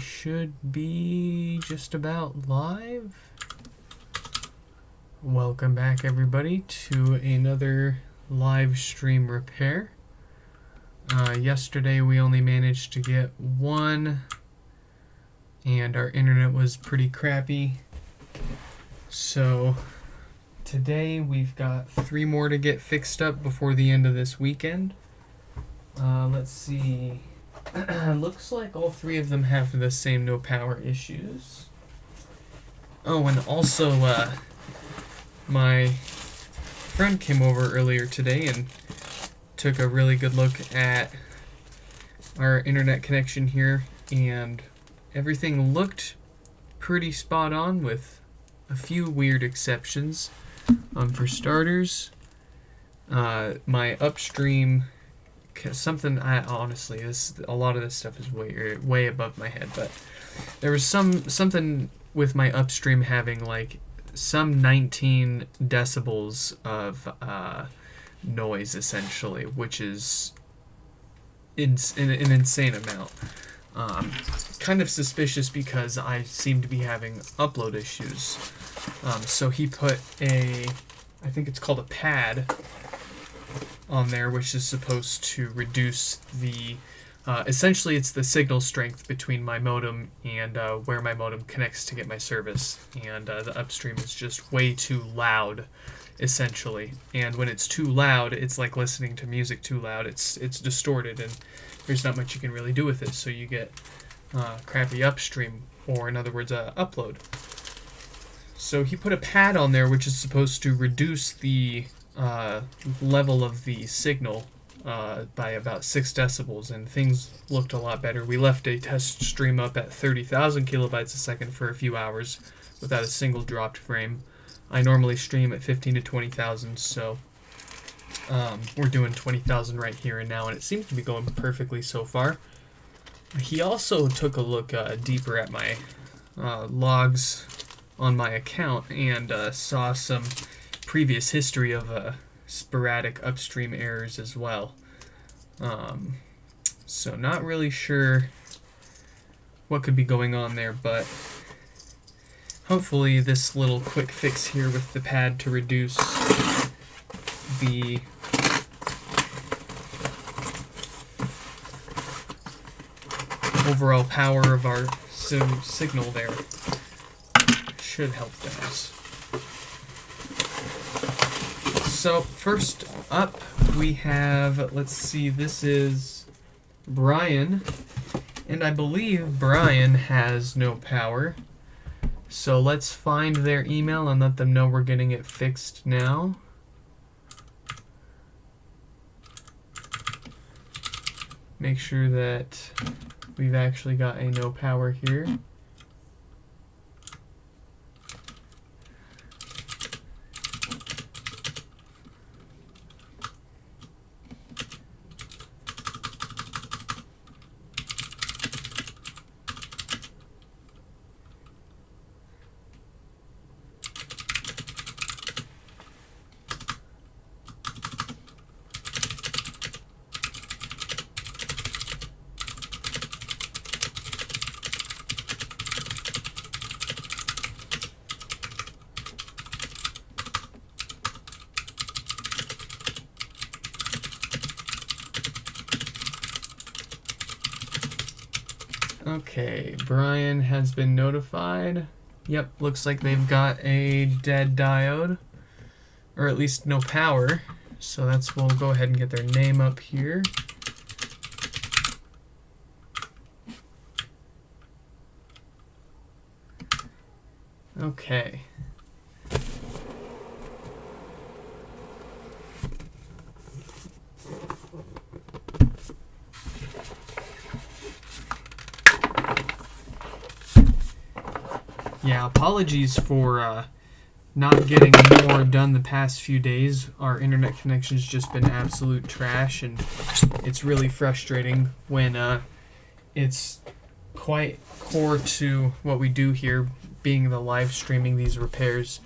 should be just about live. Welcome back, everybody, to another live stream repair. Yesterday we only managed to get one, and our internet was pretty crappy. So today we've got 3 more to get fixed up before the end of this weekend. Let's see. Looks like all 3 of them have the same no power issues. Oh, and also my friend came over earlier today and took a really good look at our internet connection here, and everything looked pretty spot on with a few weird exceptions. For starters, my upstream, something honestly, a lot of this stuff is way above my head, but there was something with my upstream having like some 19 decibels of noise, essentially, which is an insane amount. Kind of suspicious because I seem to be having upload issues. So he put I think it's called a pad on there, which is supposed to reduce the essentially it's the signal strength between my modem and where my modem connects to get my service, and the upstream is just way too loud, essentially. And when it's too loud, it's like listening to music too loud. It's distorted, and there's not much you can really do with it, so you get crappy upstream, or in other words, upload. So he put a pad on there which is supposed to reduce the level of the signal by about 6 decibels, and things looked a lot better. We left a test stream up at 30,000 kilobytes a second for a few hours without a single dropped frame. I normally stream at 15 to 20,000, so we're doing 20,000 right here and now, and it seems to be going perfectly so far. He also took a look deeper at my logs on my account and saw some previous history of sporadic upstream errors as well. So not really sure what could be going on there, but hopefully this little quick fix here with the pad to reduce the overall power of our signal there should help things. So first up we have, let's see, this is Brian, and I believe Brian has no power. So let's find their email and let them know we're getting it fixed now. Make sure that we've actually got a no power here. Okay, Brian has been notified. Yep, looks like they've got a dead diode, or at least no power. So we'll go ahead and get their name up here. Okay. Yeah, apologies for not getting more done the past few days. Our internet connection's just been absolute trash, and it's really frustrating when it's quite core to what we do here, being the live streaming these repairs.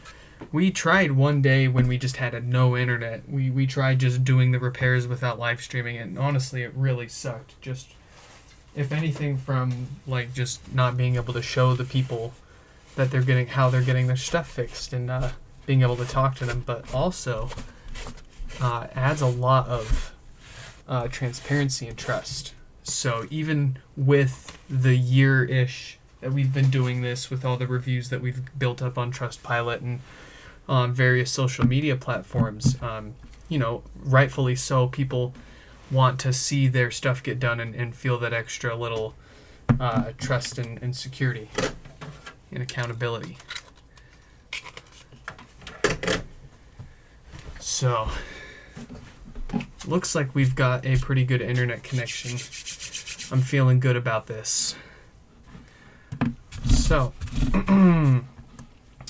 We tried one day when we just had no internet. We tried just doing the repairs without live streaming, and honestly it really sucked. Just if anything, from like just not being able to show the people that they're getting how they're getting their stuff fixed and being able to talk to them, but also adds a lot of transparency and trust. So even with the year-ish that we've been doing this, with all the reviews that we've built up on Trustpilot and on various social media platforms, rightfully so, people want to see their stuff get done and feel that extra little trust and security and accountability. So, looks like we've got a pretty good internet connection. I'm feeling good about this. So,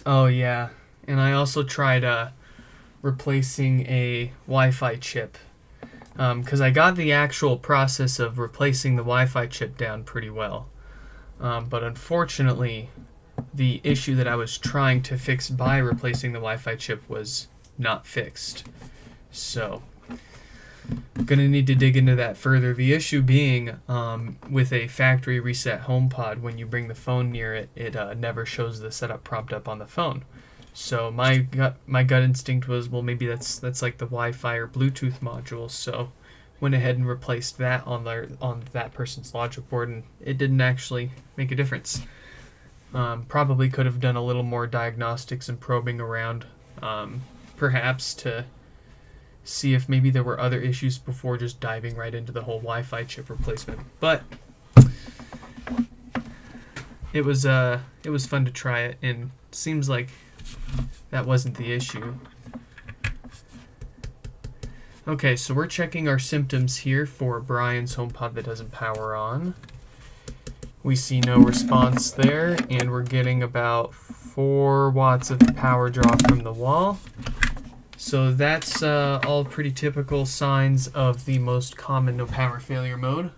oh yeah, and I also tried replacing a Wi-Fi chip, because I got the actual process of replacing the Wi-Fi chip down pretty well, but unfortunately the issue that I was trying to fix by replacing the Wi-Fi chip was not fixed. So I'm going to need to dig into that further. The issue being with a factory reset HomePod, when you bring the phone near it, it never shows the setup prompt up on the phone. So my gut instinct was, well, maybe that's like the Wi-Fi or Bluetooth module. So went ahead and replaced that on that person's logic board, and it didn't actually make a difference. Probably could have done a little more diagnostics and probing around, perhaps to see if maybe there were other issues before just diving right into the whole Wi-Fi chip replacement. But it was fun to try it, and seems like that wasn't the issue. Okay, so we're checking our symptoms here for Brian's HomePod that doesn't power on. We see no response there, and we're getting about 4 watts of power draw from the wall. So that's all pretty typical signs of the most common no power failure mode,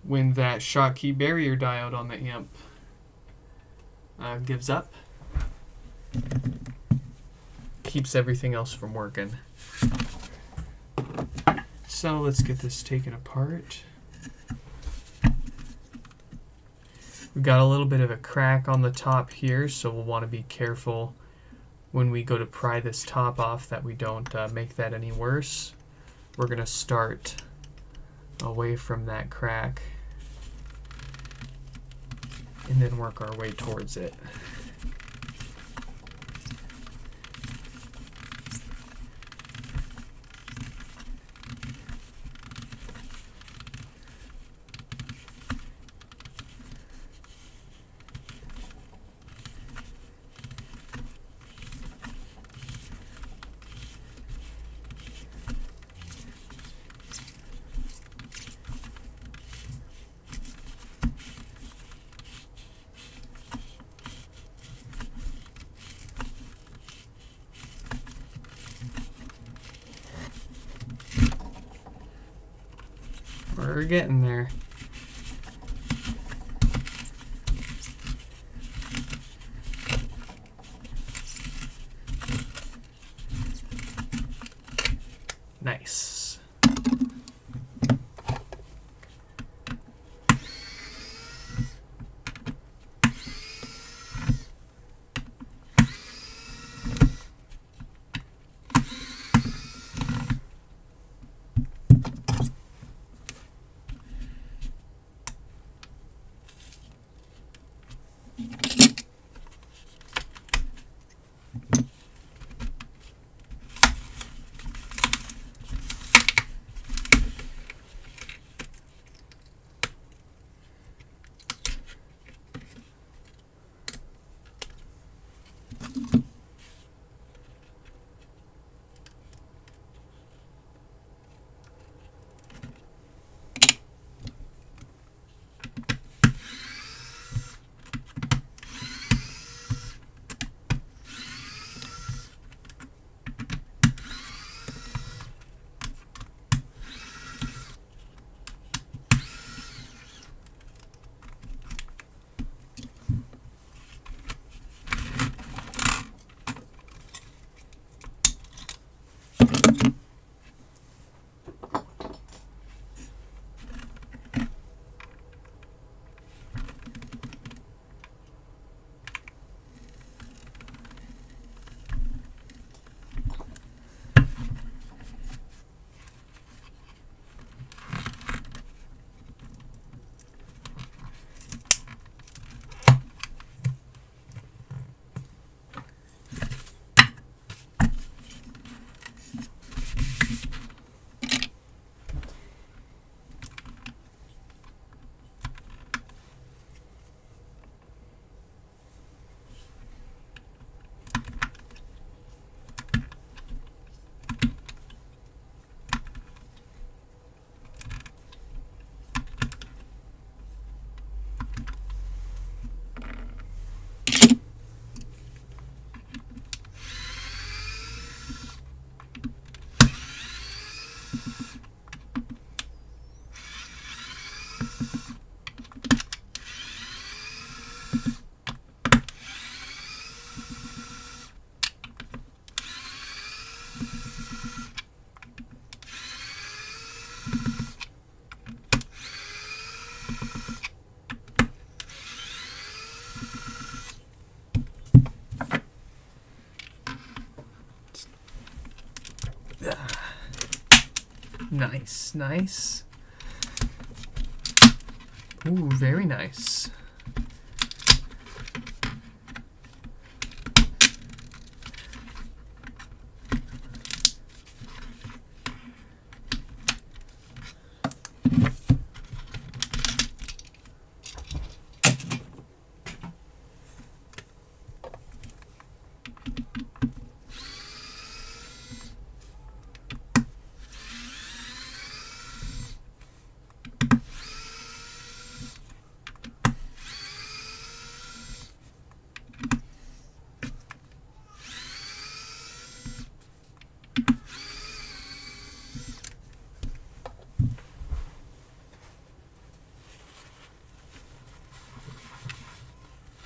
when that Schottky barrier diode on the amp gives up. Keeps everything else from working. So let's get this taken apart. We've got a little bit of a crack on the top here, so we'll want to be careful when we go to pry this top off that we don't make that any worse. We're going to start away from that crack and then work our way towards it. We're getting there. Nice. Nice, nice. Ooh, very nice.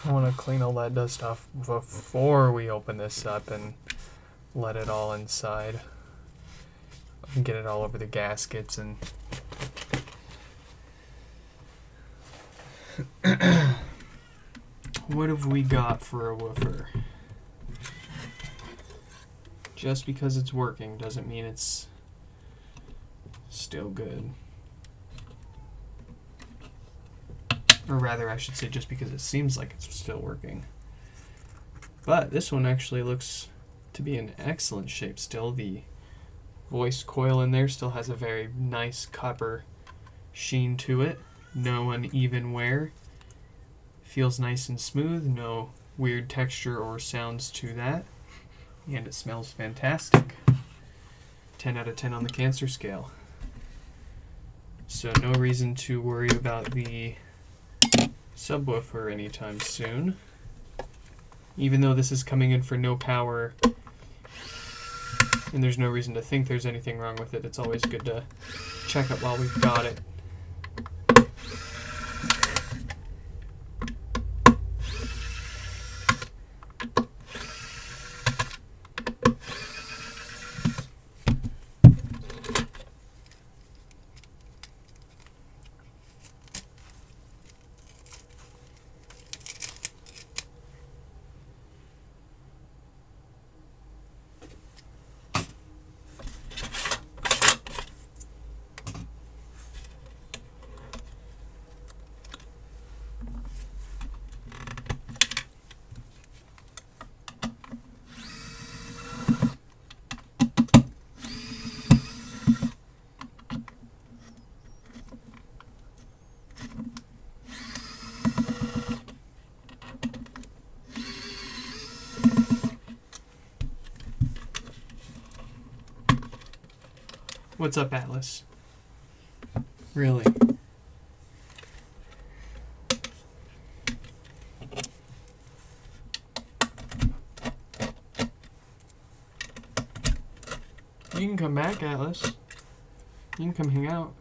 I want to clean all that dust off before we open this up and let it all inside. And get it all over the gaskets and what have we got for a woofer? Just because it's working doesn't mean it's still good. Or rather, I should say just because it seems like it's still working. But this one actually looks to be in excellent shape still. The voice coil in there still has a very nice copper sheen to it. No uneven wear. Feels nice and smooth. No weird texture or sounds to that. And it smells fantastic. 10 out of 10 on the cancer scale. So no reason to worry about the subwoofer anytime soon. Even though this is coming in for no power and there's no reason to think there's anything wrong with it, it's always good to check it while we've got it. What's up, Atlas? Really? You can come back, Atlas. You can come hang out.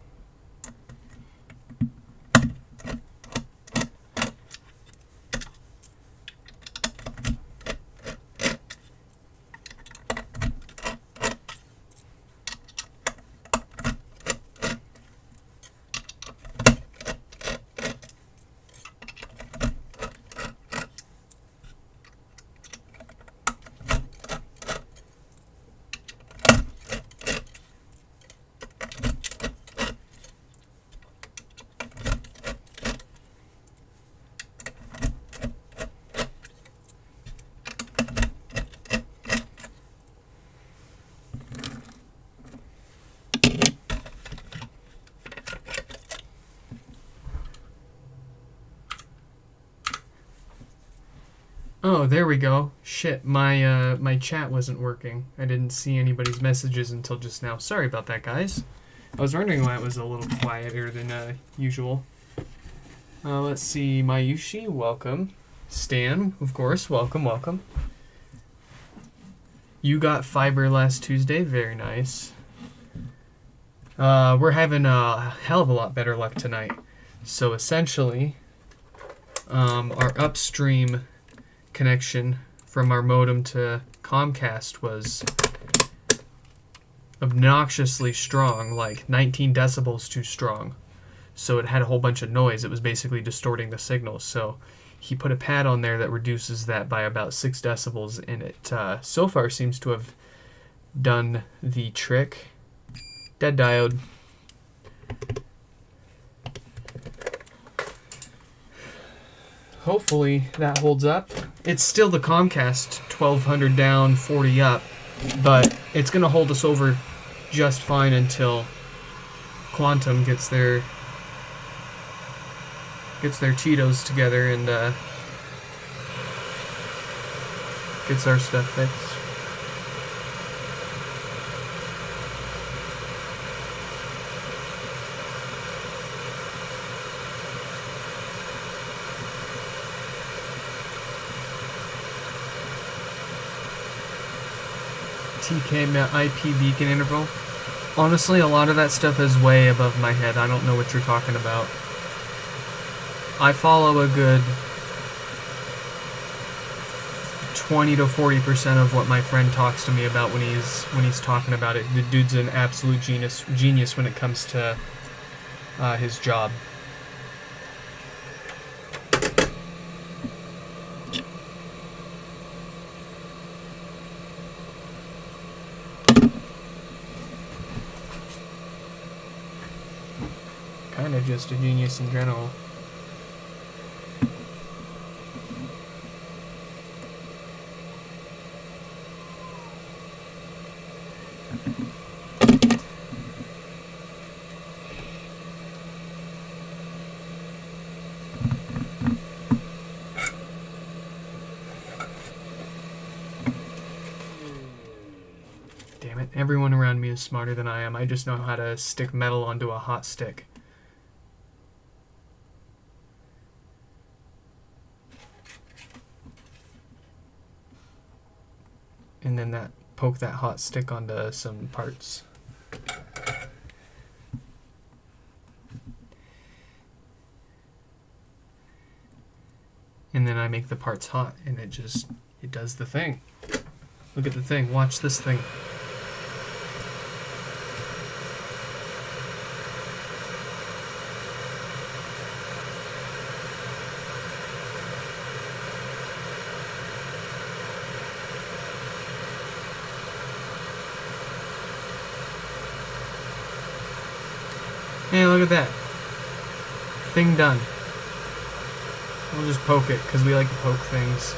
Oh, there we go. Shit, my chat wasn't working. I didn't see anybody's messages until just now. Sorry about that, guys. I was wondering why it was a little quieter than usual. Let's see. Mayushi, welcome. Stan, of course, welcome, welcome. You got fiber last Tuesday. Very nice. We're having a hell of a lot better luck tonight. So essentially, our upstream connection from our modem to Comcast was obnoxiously strong, like 19 decibels too strong. So it had a whole bunch of noise. It was basically distorting the signal. So he put a pad on there that reduces that by about 6 decibels, and it so far seems to have done the trick. Dead diode. Hopefully that holds up. It's still the Comcast 1200 down, 40 up, but it's going to hold us over just fine until Quantum gets their Cheetos together and gets our stuff fixed. TK IP beacon interval. Honestly, a lot of that stuff is way above my head. I don't know what you're talking about. I follow a good 20 to 40% of what my friend talks to me about when he's talking about it. The dude's an absolute genius when it comes to his job. Kind of just a genius in general. Damn it, everyone around me is smarter than I am. I just know how to stick metal onto a hot stick. And then poke that hot stick onto some parts. And then I make the parts hot, and it does the thing. Look at the thing. Watch this thing. Hey, look at that. Thing done. We'll just poke it, because we like to poke things.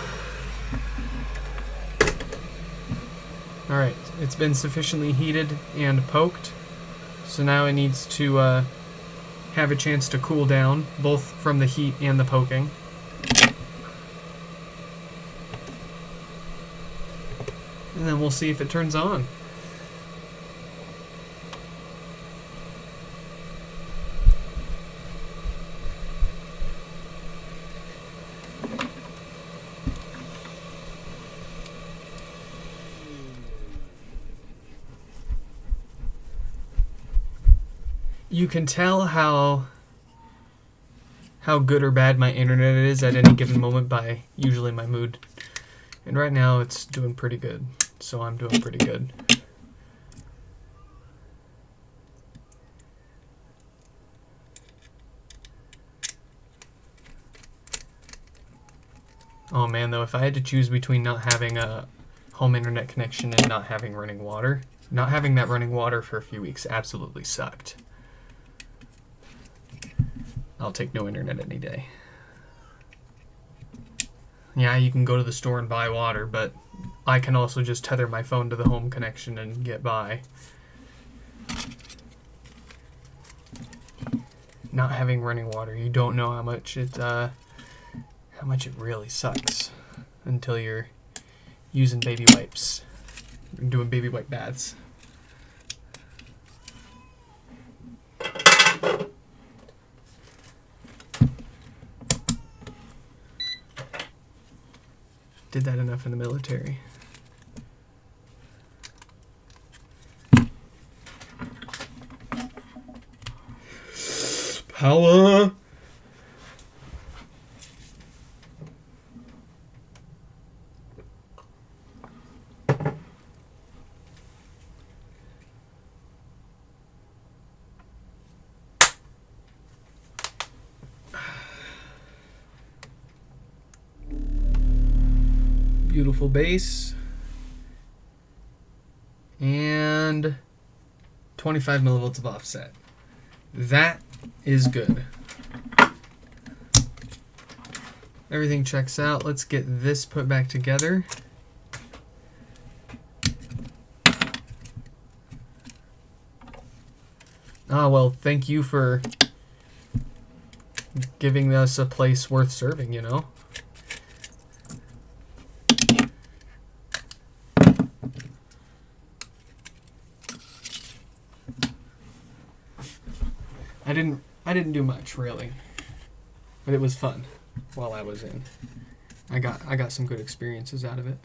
Alright, it's been sufficiently heated and poked, so now it needs to have a chance to cool down, both from the heat and the poking. And then we'll see if it turns on. You can tell how good or bad my internet is at any given moment by usually my mood. And right now it's doing pretty good, so I'm doing pretty good. Oh man, though, if I had to choose between not having a home internet connection and not having running water, not having that running water for a few weeks absolutely sucked. I'll take no internet any day. Yeah, you can go to the store and buy water, but I can also just tether my phone to the home connection and get by. Not having running water, you don't know how much it really sucks until you're using baby wipes and doing baby wipe baths. Did that enough in the military. Power! Beautiful bass. And 25 millivolts of offset. That is good. Everything checks out. Let's get this put back together. Ah, well, thank you for giving us a place worth serving, you know? I didn't do much really, but it was fun while I was in. I got some good experiences out of it.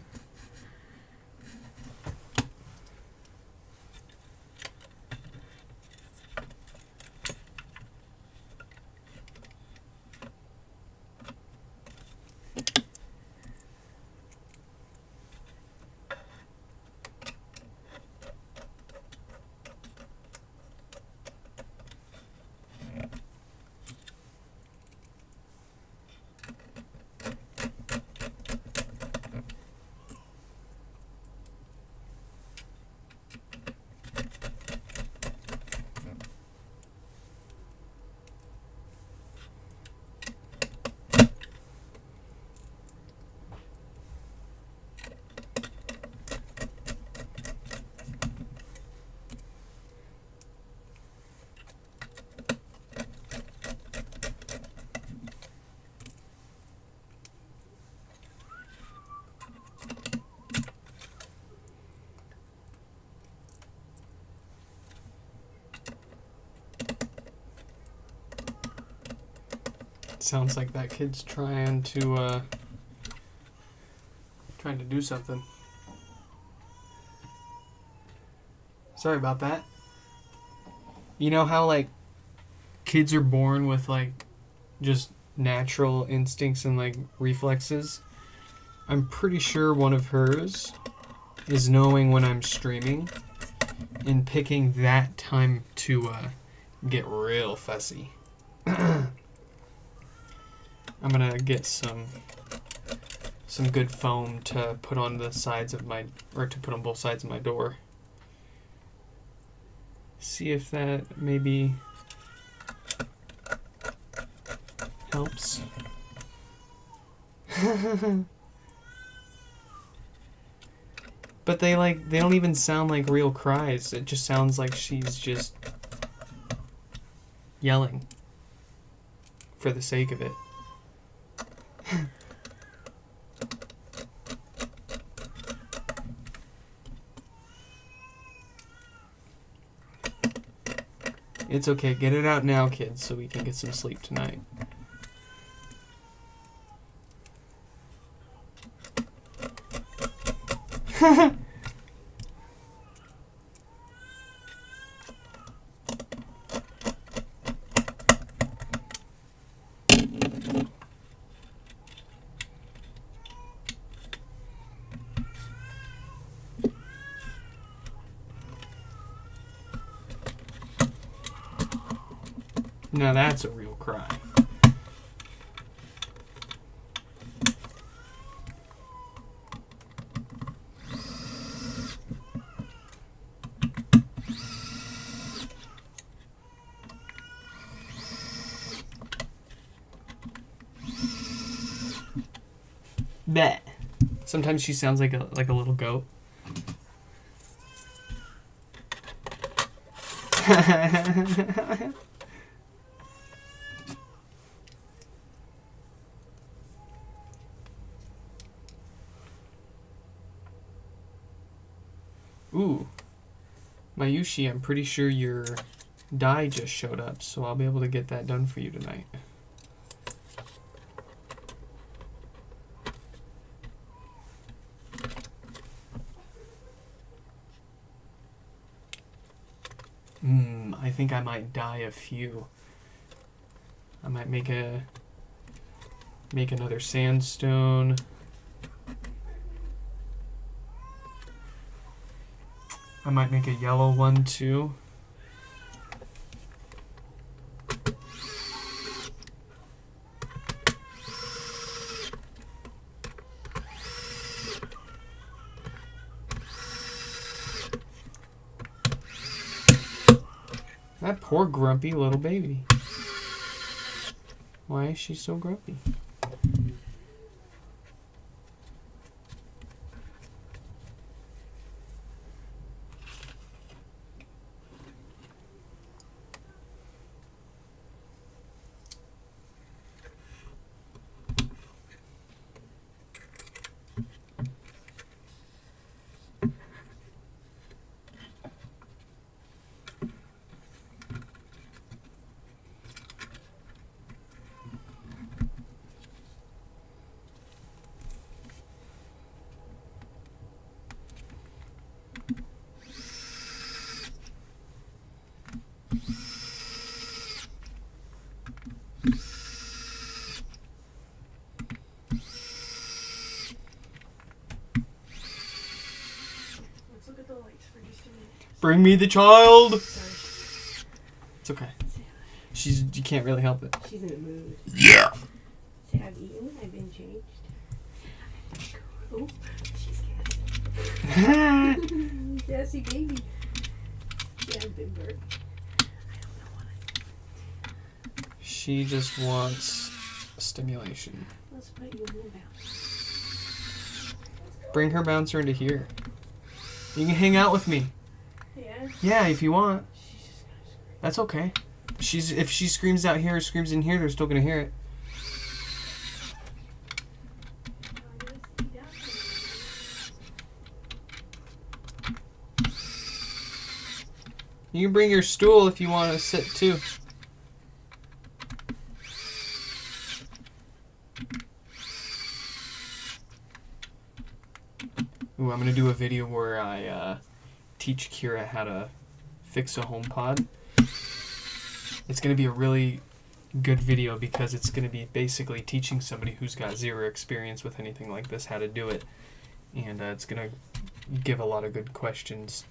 Sounds like that kid's trying to do something. Sorry about that. You know how like kids are born with like just natural instincts and like reflexes? I'm pretty sure one of hers is knowing when I'm streaming and picking that time to get real fussy. I'm gonna get some good foam to put on the sides of my, or to put on both sides of my door. See if that maybe helps. But they don't even sound like real cries. It just sounds like she's just yelling for the sake of it. It's okay. Get it out now, kids, so we can get some sleep tonight. Now that's a real cry. Bleh. Sometimes she sounds like a little goat. Ooh, Mayushi, I'm pretty sure your dye just showed up, so I'll be able to get that done for you tonight. I think I might dye a few. I might make another sandstone. I might make a yellow one too. That poor grumpy little baby. Why is she so grumpy? Let's look at the lights for just a minute. Bring me the child! Sorry. It's okay. You can't really help it. She's in a mood. Yeah! Say, I've eaten, I've been changed. Oh, she's gassy. Gassy baby. She has been burnt. I don't know what She just wants stimulation. Let's put you in the bounce. Bring her bouncer into here. You can hang out with me. Yeah? Yeah, if you want. She's just gonna scream. That's okay. If she screams out here or screams in here, they're still gonna hear it. You can bring your stool if you want to sit too. Ooh, I'm gonna do a video where I teach Kira how to fix a HomePod. It's gonna be a really good video because it's gonna be basically teaching somebody who's got zero experience with anything like this how to do it, and it's gonna give a lot of good questions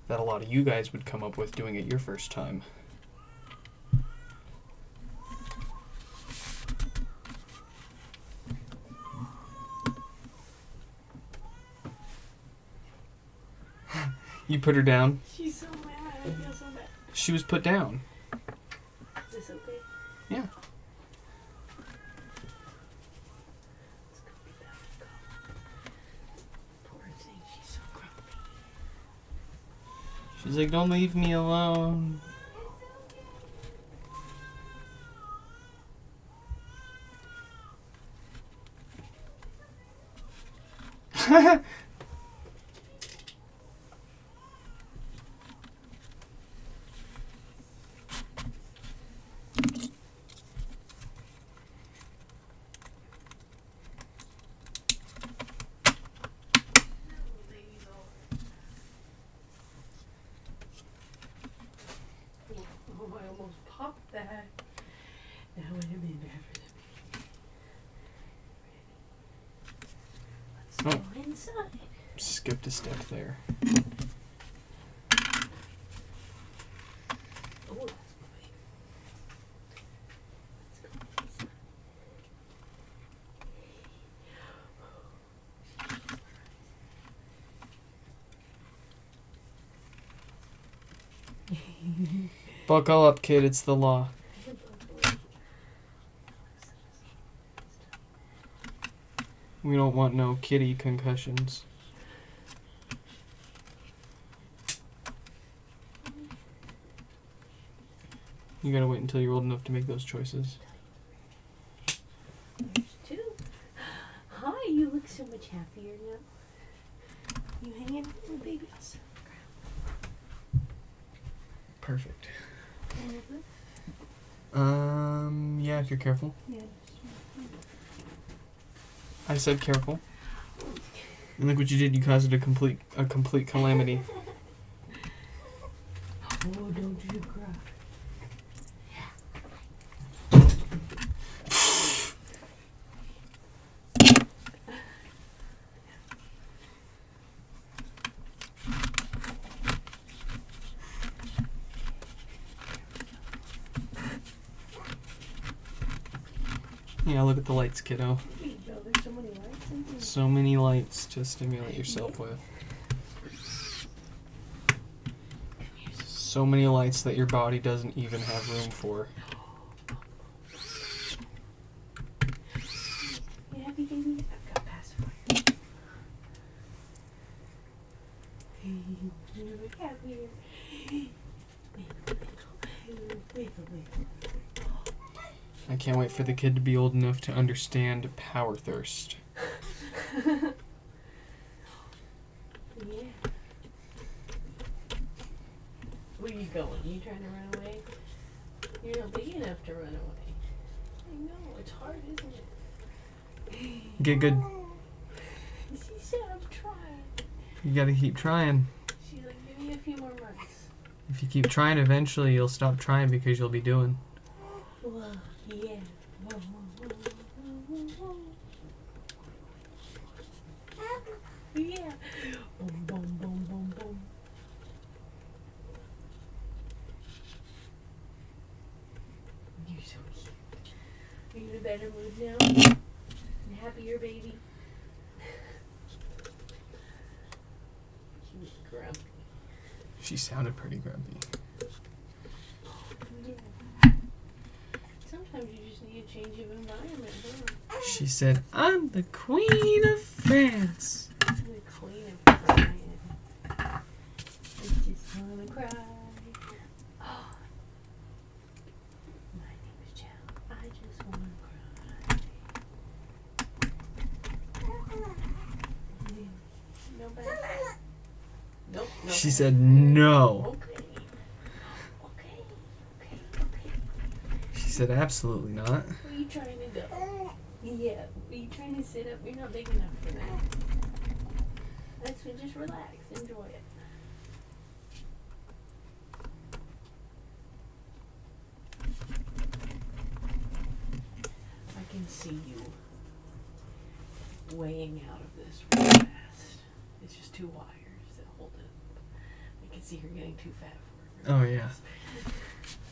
that a lot of you guys would come up with doing it your first time. You put her down. She's so mad. I feel so bad. She was put down. Is this okay? Yeah. Let's go get that. Go. Poor thing. She's so grumpy. She's like, don't leave me alone. Oh, I almost popped that. Now I'm in there for the baby. Let's go inside. Skipped a step there. Oh, that's great. Let's go inside. Buckle up, kid. It's the law. We don't want no kitty concussions. You gotta wait until you're old enough to make those choices. There's two. Hi, you look so much happier now. You hanging with babies? Perfect. Any of them? Yeah, if you're careful. Yeah. I said careful. And look what you did. You caused it a complete calamity. Oh, don't you cry. Yeah, look at the lights, kiddo. There you go. There's so many lights in here. So many lights to stimulate yourself with. so many lights that your body doesn't even have room for. You happy, baby? I've got pacifier. You look happier. I can't wait for the kid to be old enough to understand power thirst. Yeah. Where you going? You trying to run away? You're not big enough to run away. I know, it's hard, isn't it? Get good. She said I'm trying. You gotta keep trying. She's like, give me a few more months. If you keep trying, eventually you'll stop trying because you'll be doing. Whoa, yeah. Whoa, whoa, whoa, whoa, whoa. Yeah. Boom, boom, boom, boom, boom. You're so cute. Are you in a better mood now? You happier, baby? She was grumpy. She sounded pretty grumpy. Yeah. Sometimes you just need a change of environment, huh? She said, I'm the Queen of France. I'm the queen of crying. I just wanna cry. Oh. My name is Jill. I just wanna cry. No bad. Nope. No She bad. said, no. Okay. Okay. She said, absolutely not. Where are you trying to go? Yeah. Are you trying to sit up? You're not big enough for that. That's so just relax. Enjoy it. I can see you weighing out of this real fast. It's just two wires that hold it. I can see her getting too fat for it. Oh, yeah.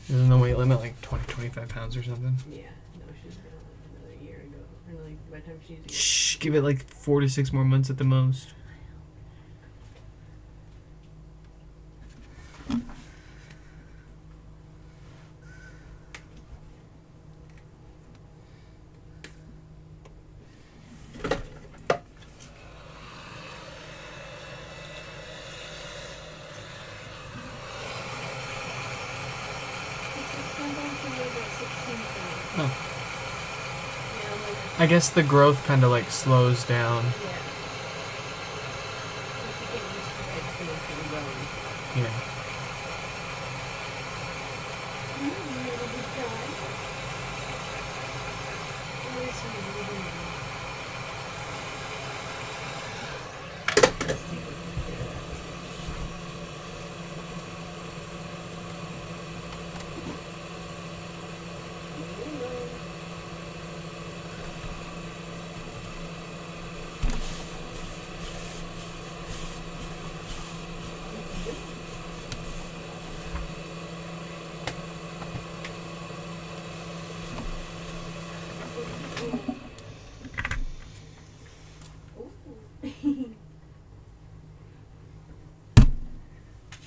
Isn't the weight limit like 20, 25 pounds or something? Yeah. No, she's been on it another year ago. Or like by the time she's a year. Shh, give it like 4 to 6 more months at the most. Oh. I guess the growth kind of like slows down. Yeah.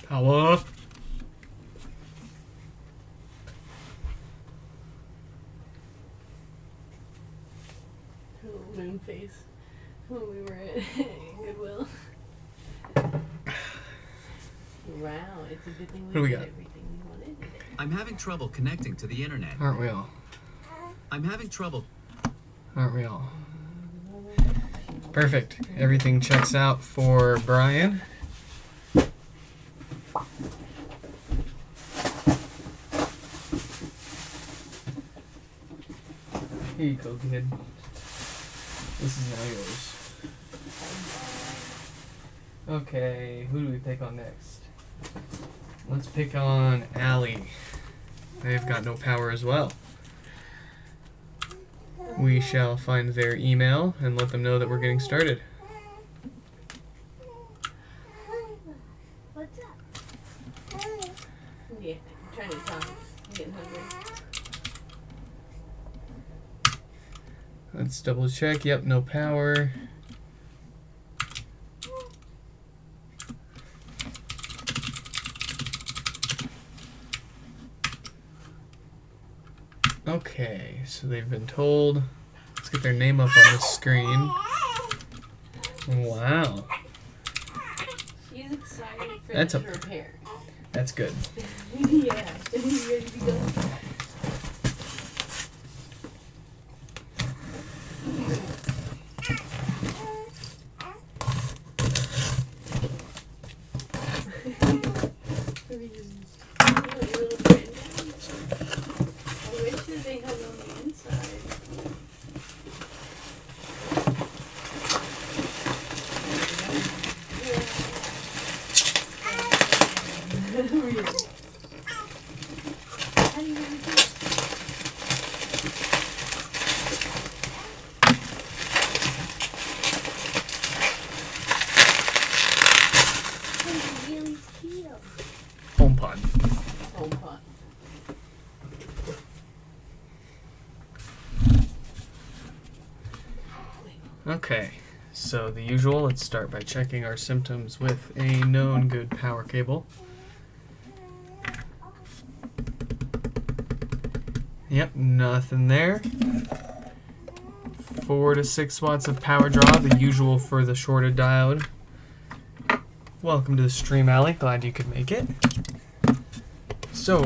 Power. Moon face when we were at Goodwill. Wow, it's a good thing What do we did got? everything we wanted today. I'm having trouble connecting to the internet. Aren't we all? I'm having trouble. Aren't we all? Perfect. Everything checks out for Brian. Here you go, kid. This is now yours. Okay, who do we pick on next? Let's pick on Allie. They've got no power as well. We shall find their email and let them know that we're getting started. What's up? Yeah, I'm trying to talk. I'm getting hungry. Let's double check. Yep, no power. Okay, so they've been told. Let's get their name up on the screen. Wow, She's excited for That's this a- repair. that's good. Yeah. So you ready to go? I wish that they hung on the inside. Really? How do you really do it? Oh, really feel. HomePod. Oh, fun. Okay, so the usual. Let's start by checking our symptoms with a known good power cable. Yep, nothing there. 4 to 6 watts of power draw, the usual for the shorted diode. Welcome to the stream, Alley. Glad you could make it. So,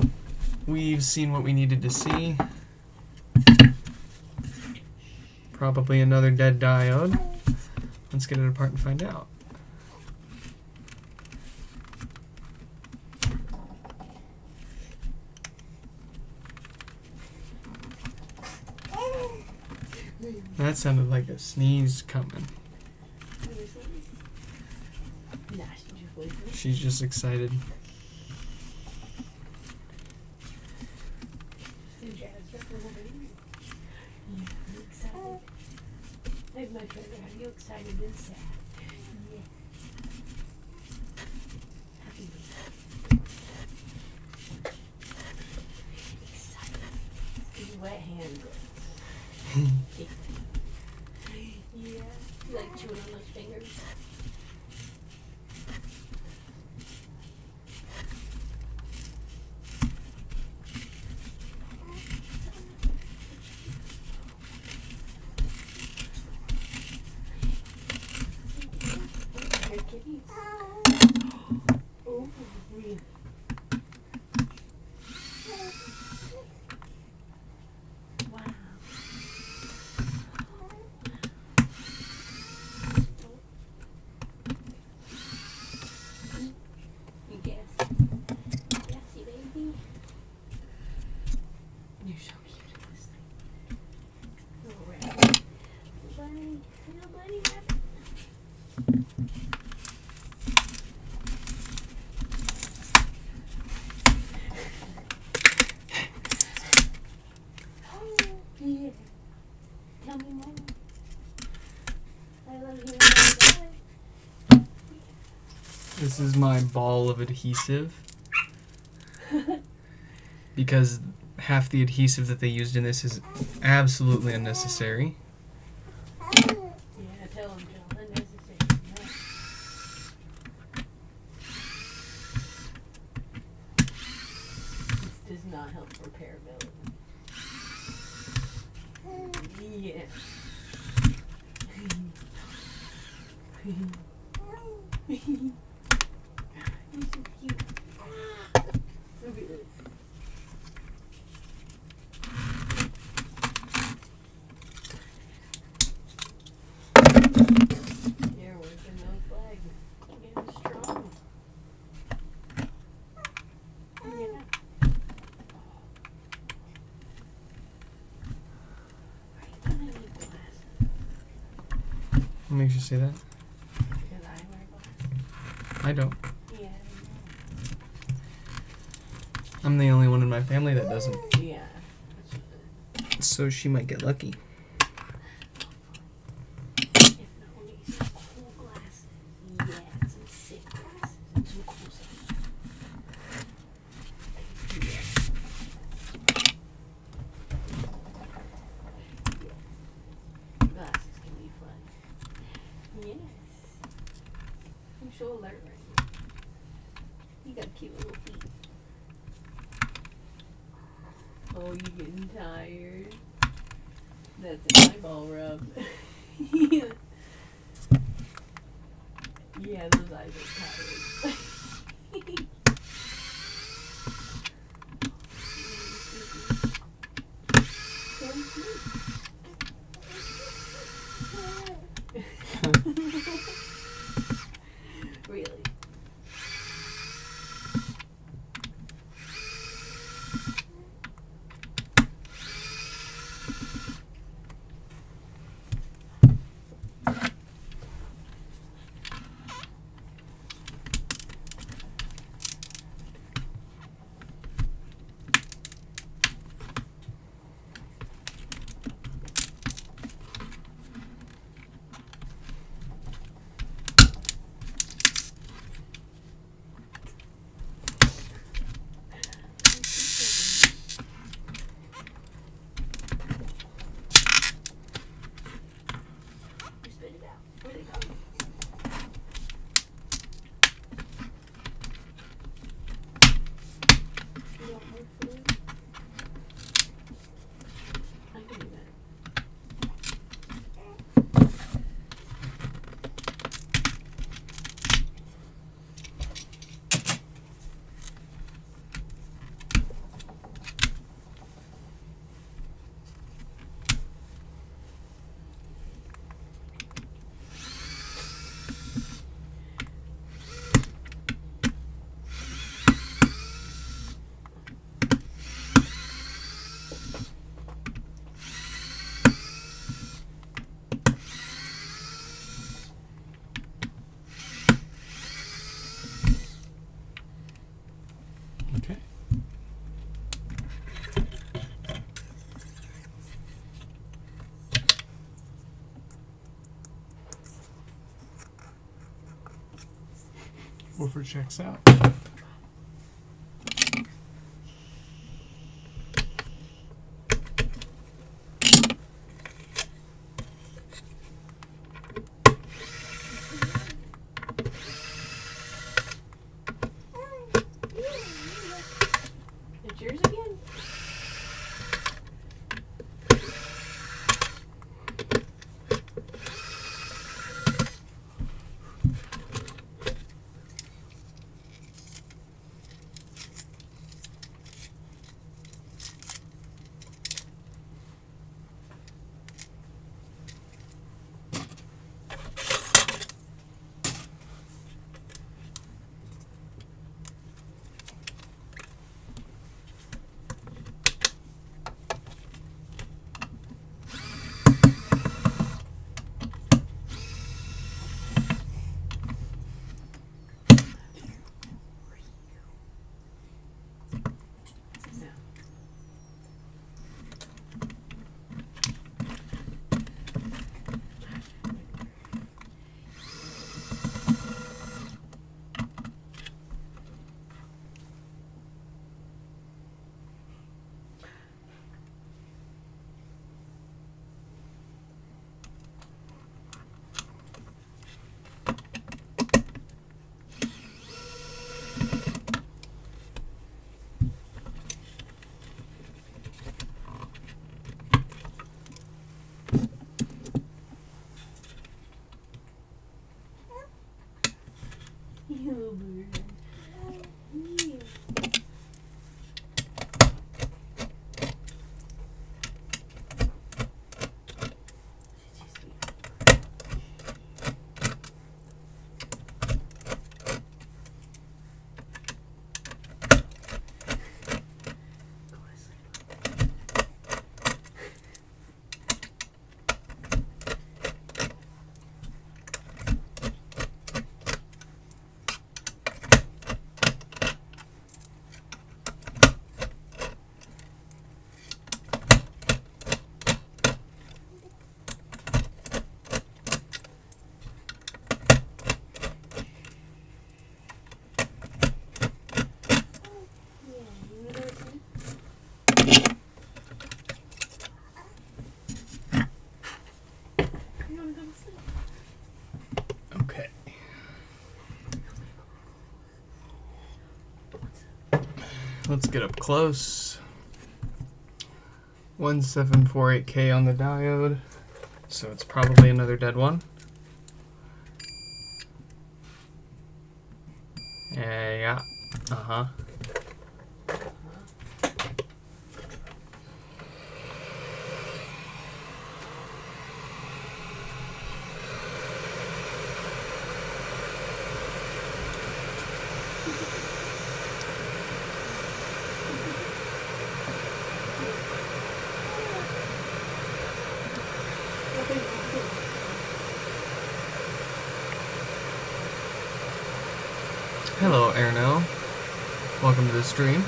we've seen what we needed to see. Probably another dead diode. Let's get it apart and find out. That sounded like a sneeze coming. Nah, she just waited. She's just excited. Still jazzed up a little bit. Yeah, I'm excited. I'd much rather have you excited than sad. Yeah. Happy excited. These wet hand girls. Yeah. You like chewing on those fingers? Here, kitties. Oh, really? Wow. You guess. Guessy, baby. You're so cute in this thing. Little rabbit. Little bunny rabbit. Yeah. Tell me more. I love you. This is my ball of adhesive. Because half the adhesive that they used in this is absolutely unnecessary. Yeah, tell him, Joe. Unnecessary. Yeah. This does not help repairability. Yeah. You're so cute. Look at this. You're working those legs. You're getting strong. Yeah. Are you gonna need glasses? What makes you say that? Because I wear glasses. I don't. Yeah, I'm the only one in my family that doesn't. yeah. So she might get lucky. If only some cool glasses. Yeah, some sick glasses. And some cool stuff. Glasses can be fun. Yes. You're so alert right now. You got cute little feet. Oh, Oh, you getting tired? That's an eyeball rub. Yeah. Yeah, those eyes are tired. Really? Spit it out. Where'd it go? You want more food? I can do that. Okay. Woofer checks out. It's yours again. No. You little bird. Yeah. Okay. Let's get up close. 1748K on the diode. So it's probably another dead one. Yeah. Uh-huh. Hello, Erno. Welcome to the stream.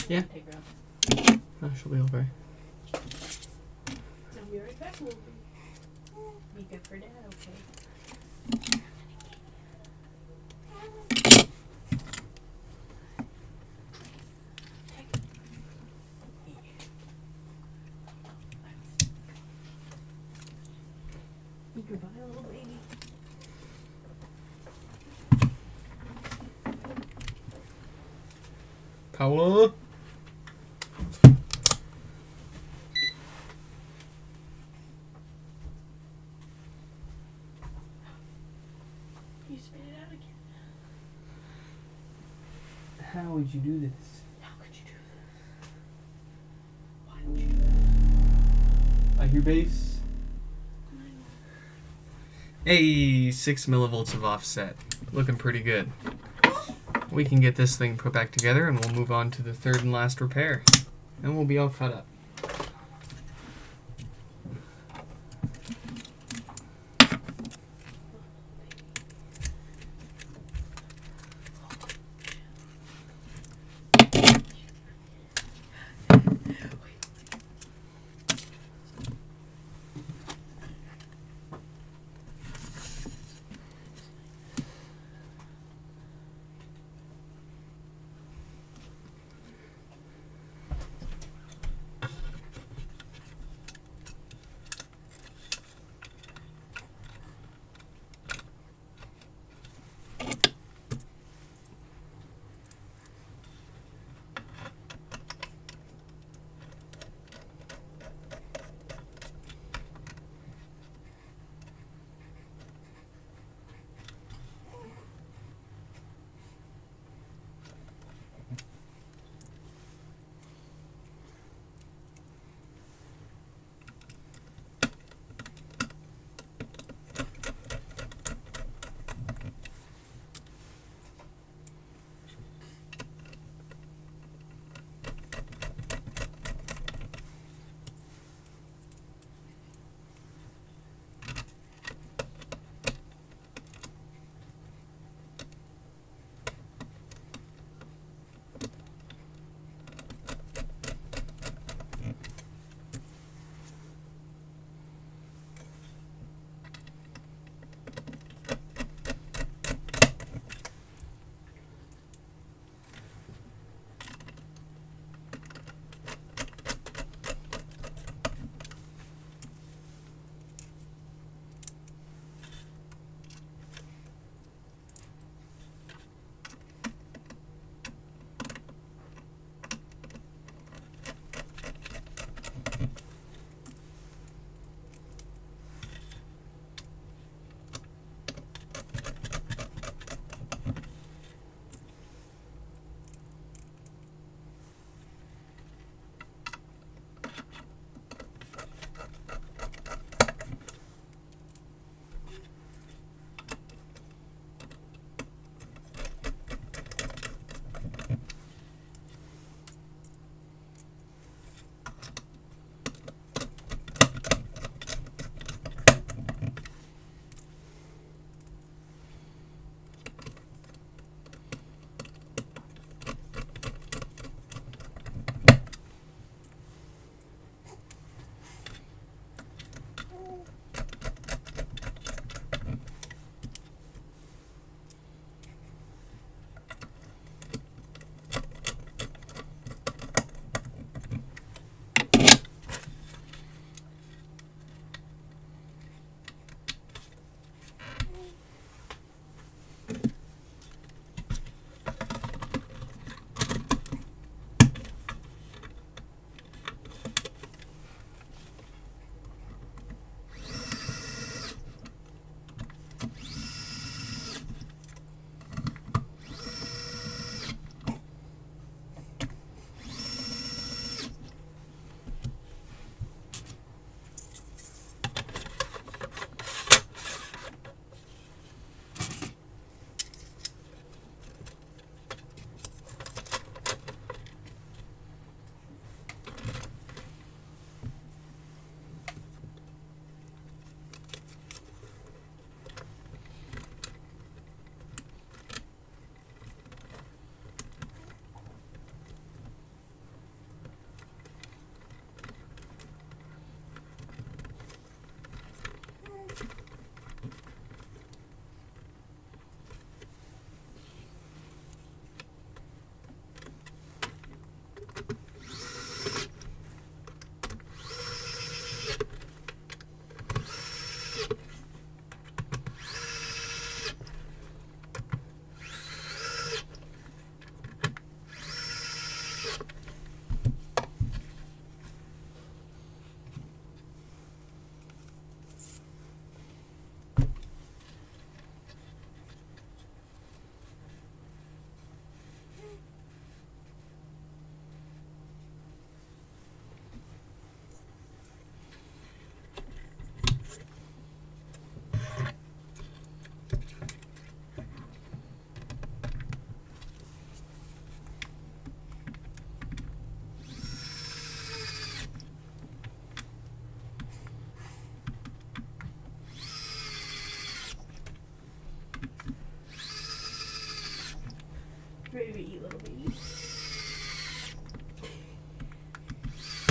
Yeah. Take her out. That should be okay. I'll be right back. We'll be good for Dad, okay? Goodbye, little baby. Paula? You spit it out again. How would you do this? How could you do that? Why would you do that? Like your base? Hey, 6 millivolts of offset. Looking pretty good. We can get this thing put back together and we'll move on to the third and last repair. And we'll be all caught up.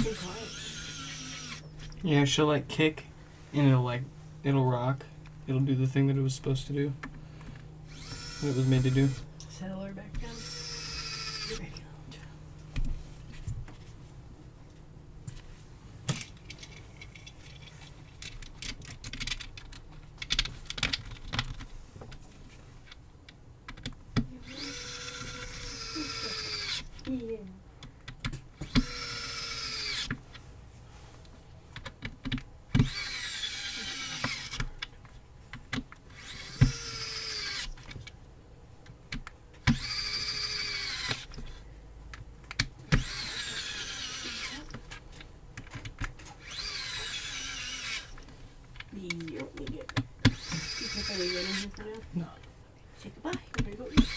Be quiet. Yeah, she'll like kick, and it'll rock. It'll do the thing that it was supposed to do. That it was made to do. Settle her back down. Get ready, little child. Yeah. You don't need it. You think I leave it in here for now? No. Say goodbye. We're gonna go eat.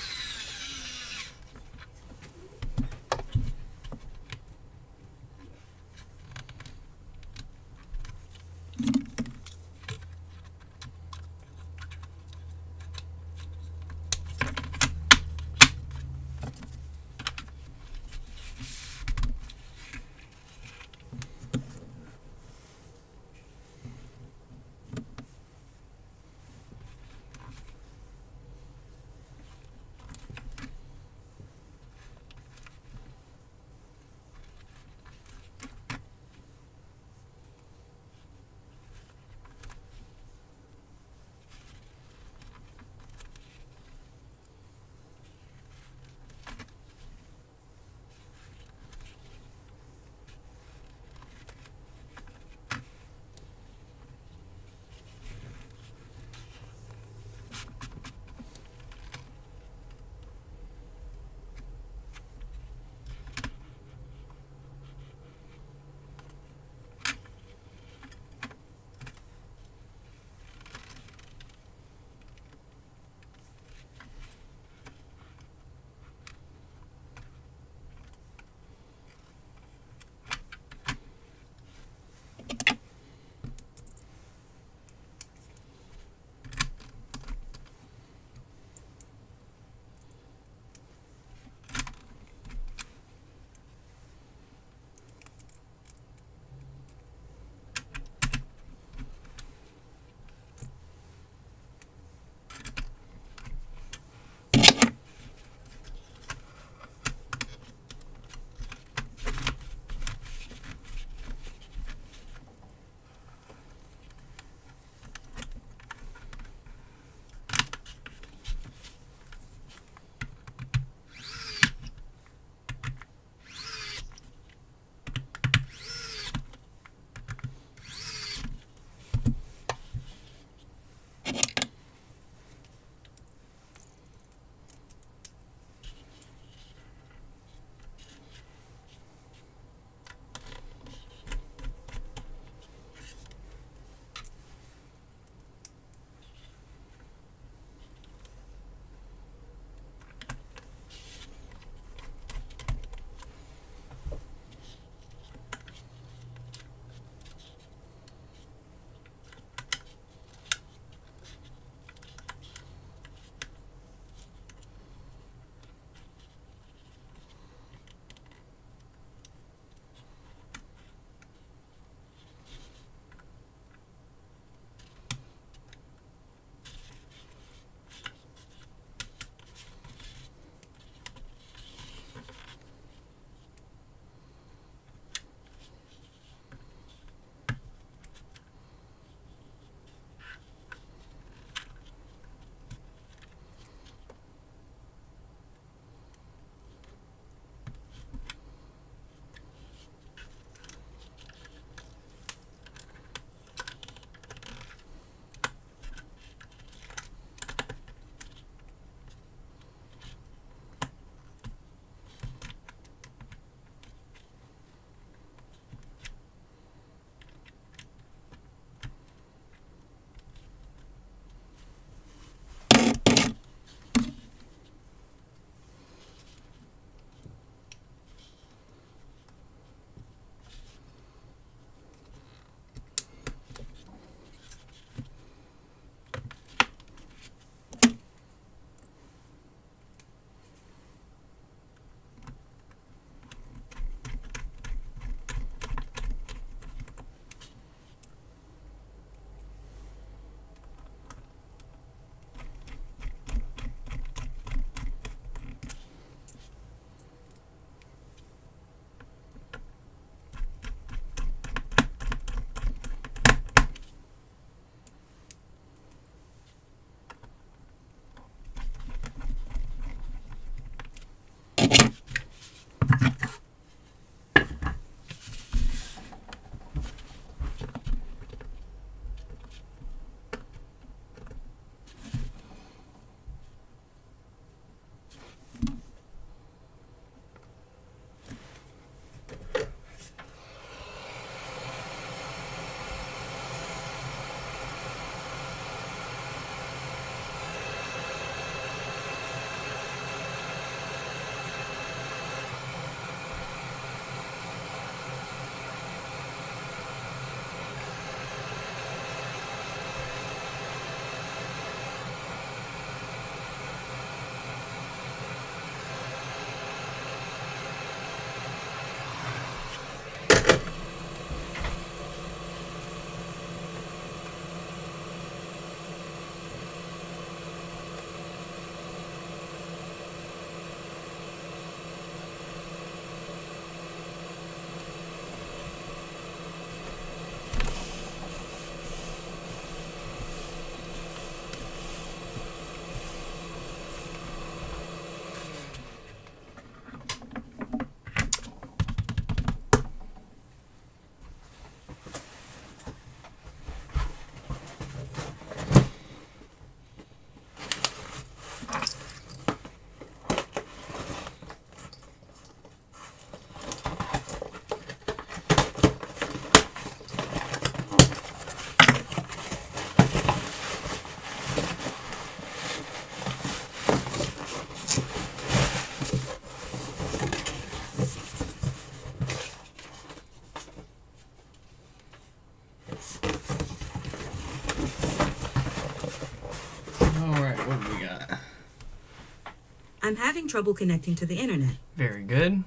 I'm having trouble connecting to the internet. Very good.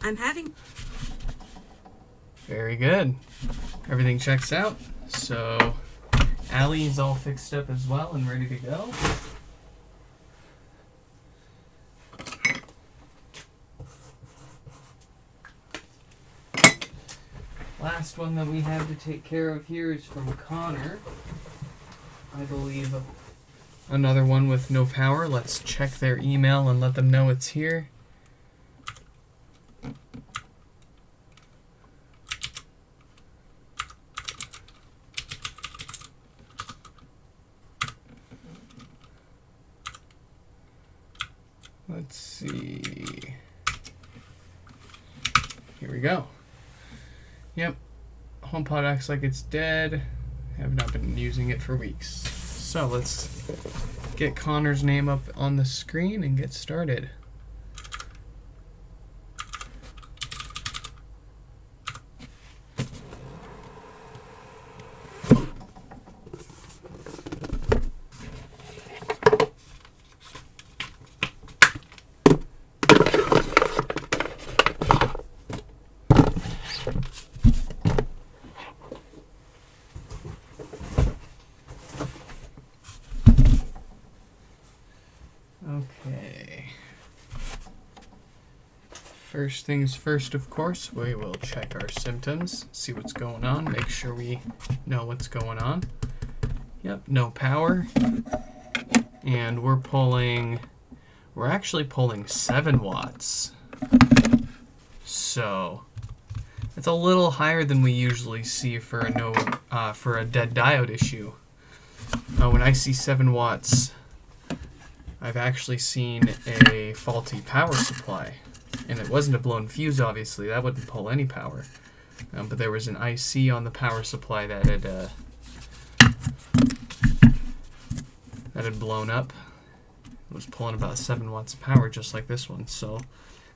I'm having... Very good. Everything checks out. So, Allie's all fixed up as well and ready to go. Last one that we have to take care of here is from Connor. I believe another one with no power. Let's check their email and let them know it's here. Let's see. Here we go. Yep. HomePod acts like it's dead. Have not been using it for weeks. So let's get Connor's name up on the screen and get started. Okay. First things first, of course, we will check our symptoms, see what's going on, make sure we know what's going on. Yep, no power. And we're actually pulling 7 watts. So, it's a little higher than we usually see for a dead diode issue. When I see 7 watts, I've actually seen a faulty power supply. And it wasn't a blown fuse, obviously. That wouldn't pull any power. But there was an IC on the power supply that had blown up. It was pulling about 7 watts of power, just like this one. So,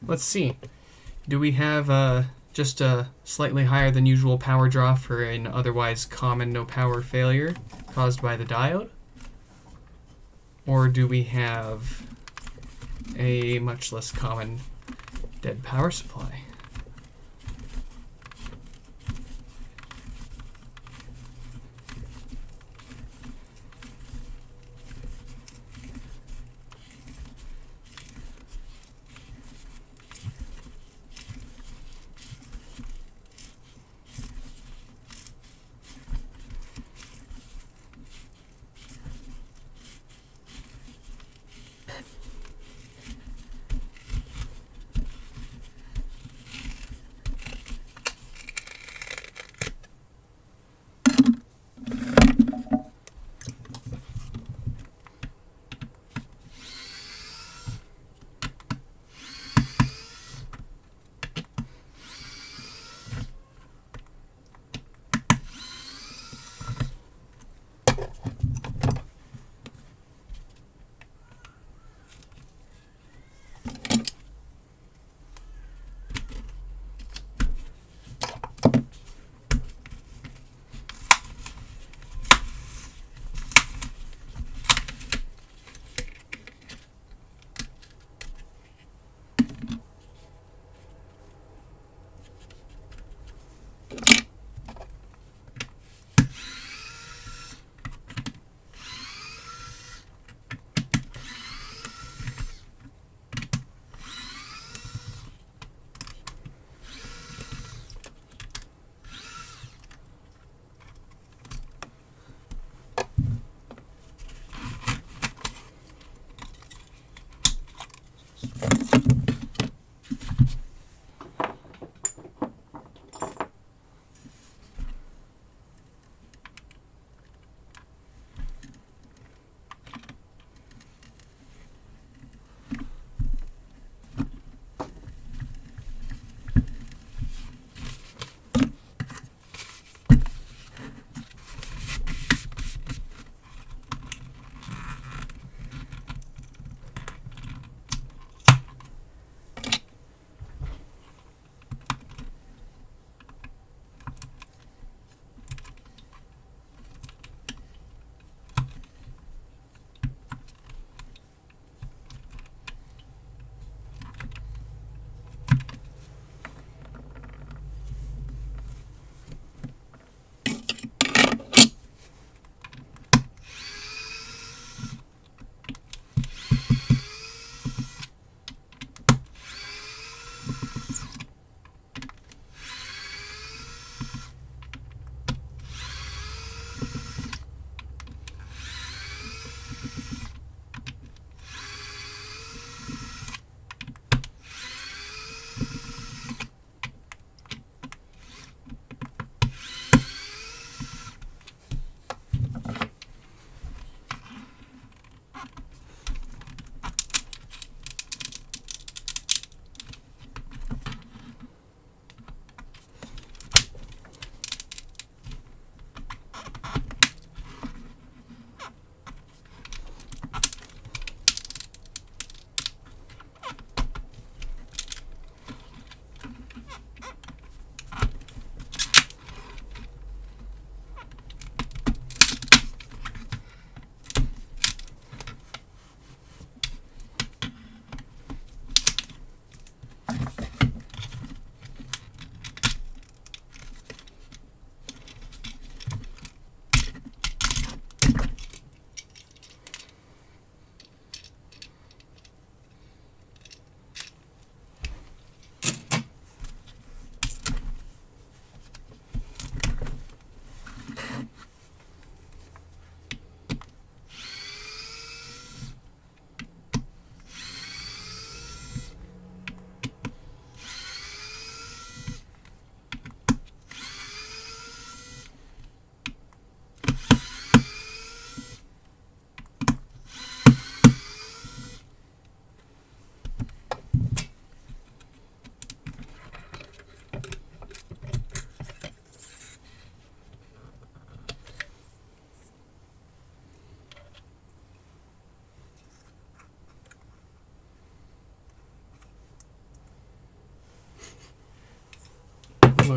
let's see. Do we have just a slightly higher than usual power draw for an otherwise common no power failure caused by the diode? Or do we have a much less common dead power supply?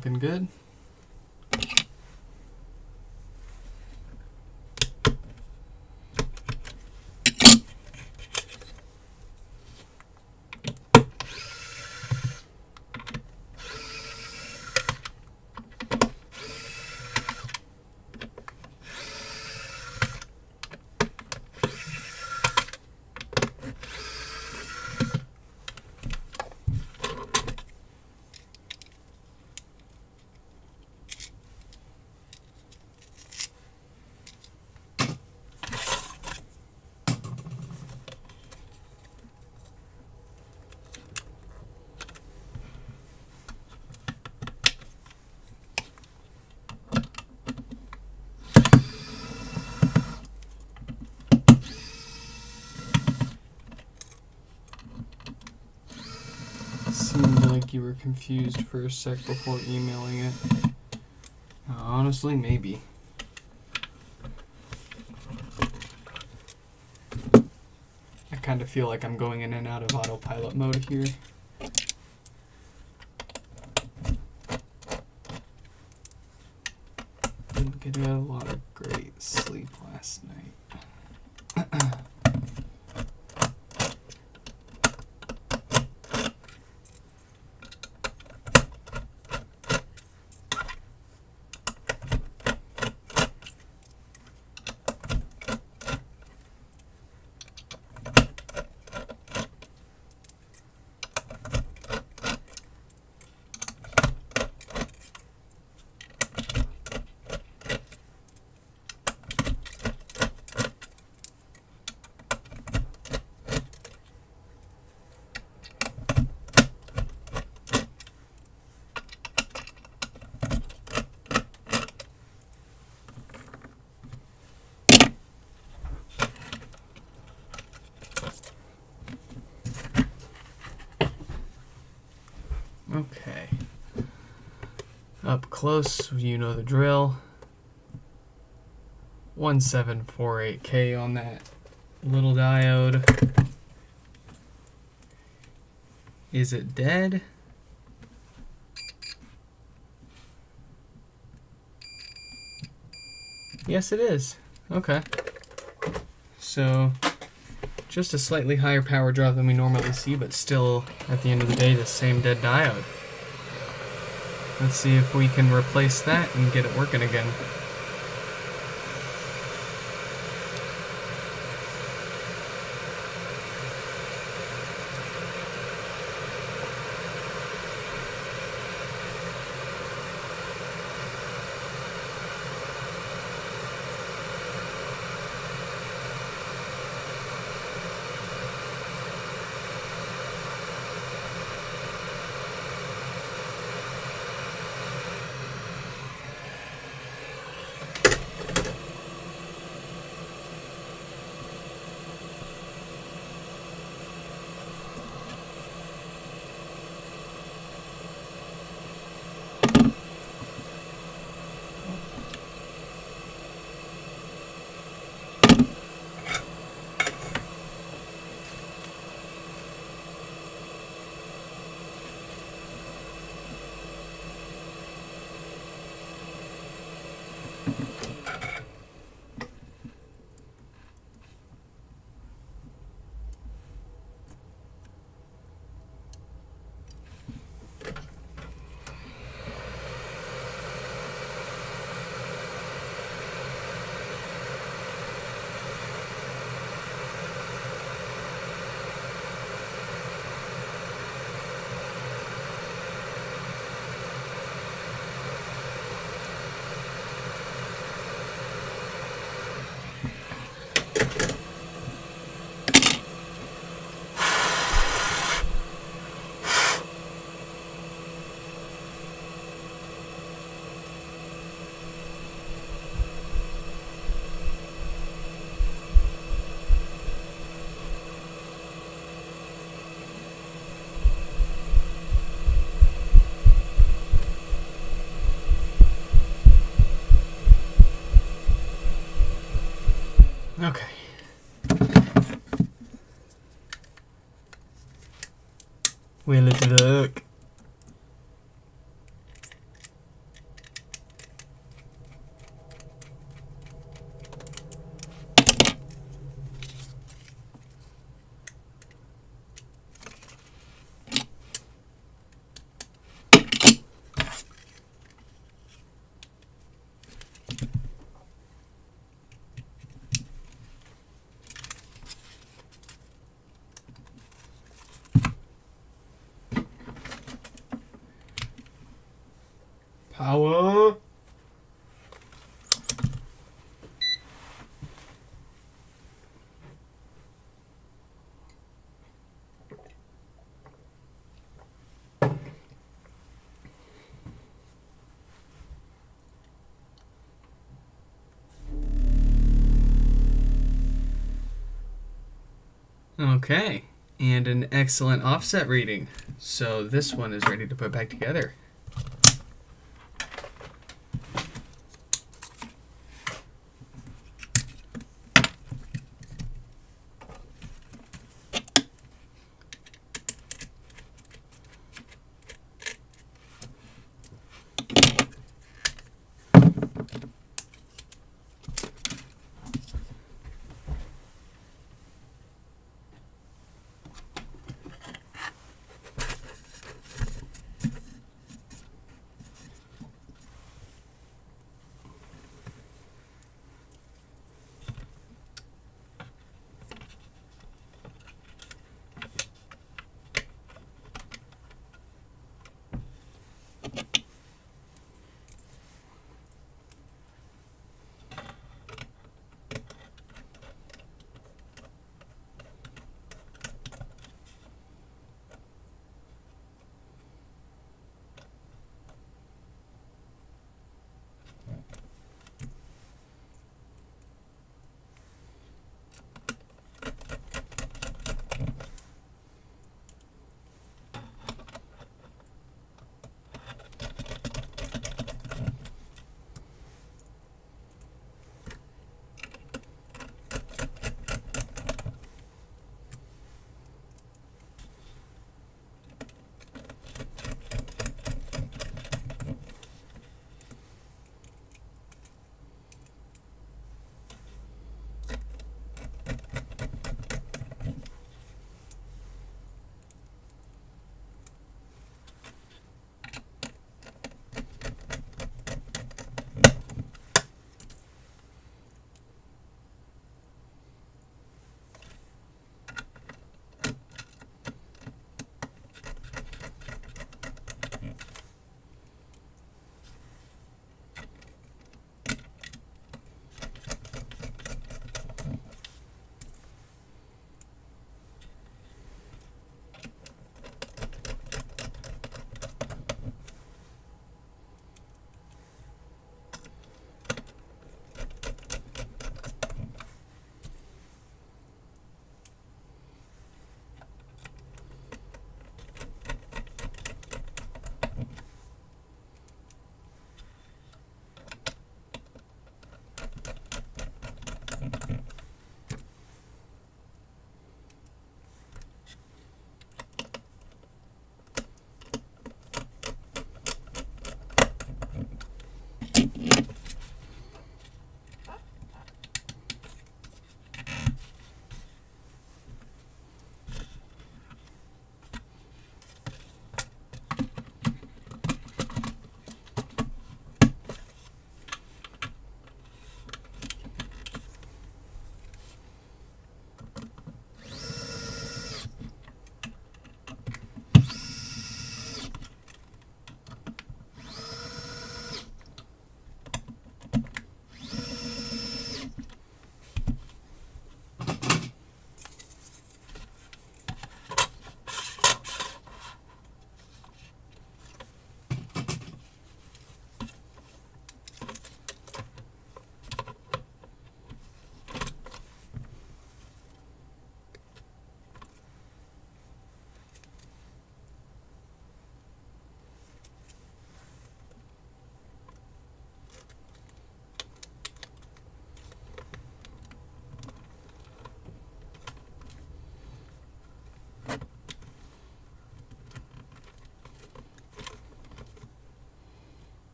looking good. Seemed like you were confused for a sec before emailing it. Honestly, maybe. I kind of feel like I'm going in and out of autopilot mode here. Didn't get a lot of great sleep last night. Okay. Up close, you know the drill. 1748K on that little diode. Is it dead? Yes, it is. Okay. So, just a slightly higher power draw than we normally see, but still, at the end of the day, the same dead diode. Let's see if we can replace that and get it working again. Okay. Will it work? power. Okay, and an excellent offset reading. So this one is ready to put back together.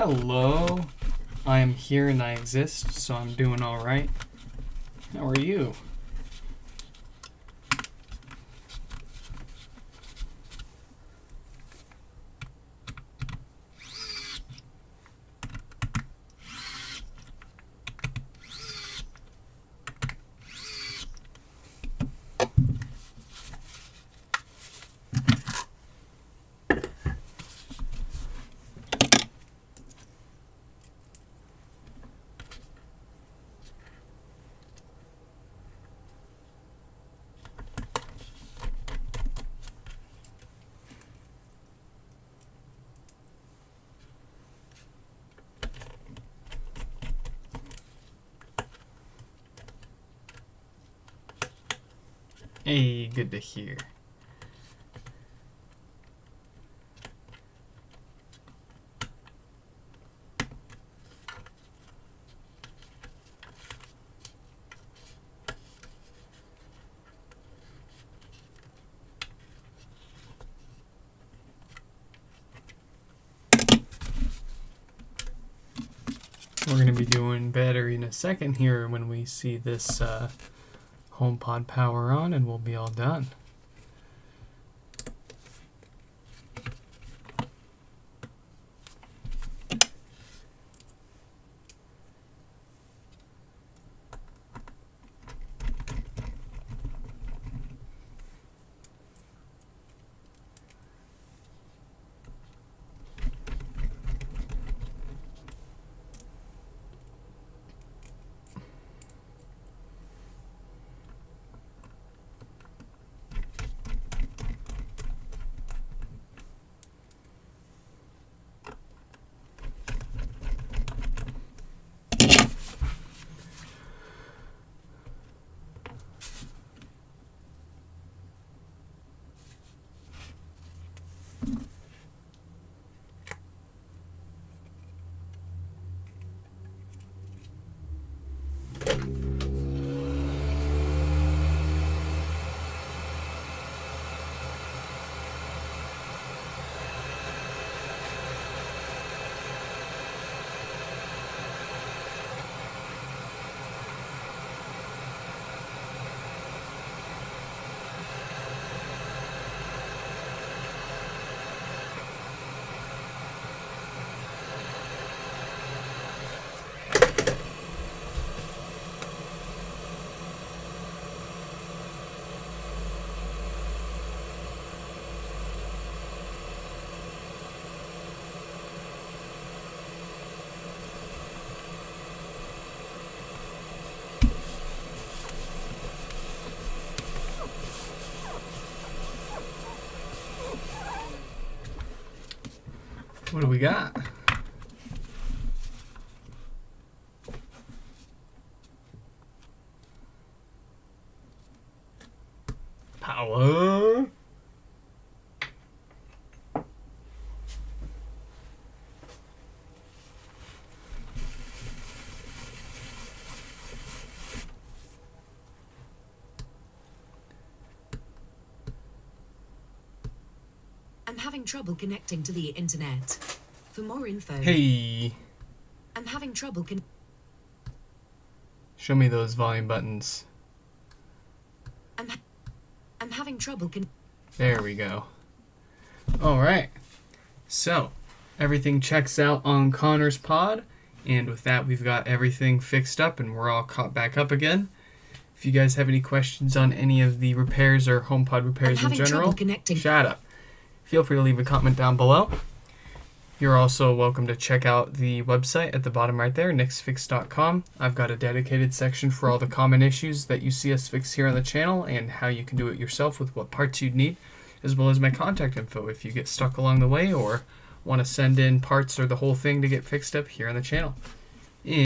Hello. I am here and I exist, so I'm doing alright. How are you? Hey, good to hear. We're going to be doing better in a second here when we see this HomePod power on, and we'll be all done. What do we got? Power. I'm having trouble connecting to the internet. For more info, Hey, I'm having trouble show me those volume buttons. I'm having trouble There we go. All right. So, everything checks out on Connor's pod. And with that, we've got everything fixed up and we're all caught back up again. If you guys have any questions on any of the repairs or HomePod repairs in having general, trouble connecting. shut up. Feel free to leave a comment down below. You're also welcome to check out the website at the bottom right there, nixfix.com. I've got a dedicated section for all the common issues that you see us fix here on the channel and how you can do it yourself with what parts you'd need, as well as my contact info if you get stuck along the way or want to send in parts or the whole thing to get fixed up here on the channel.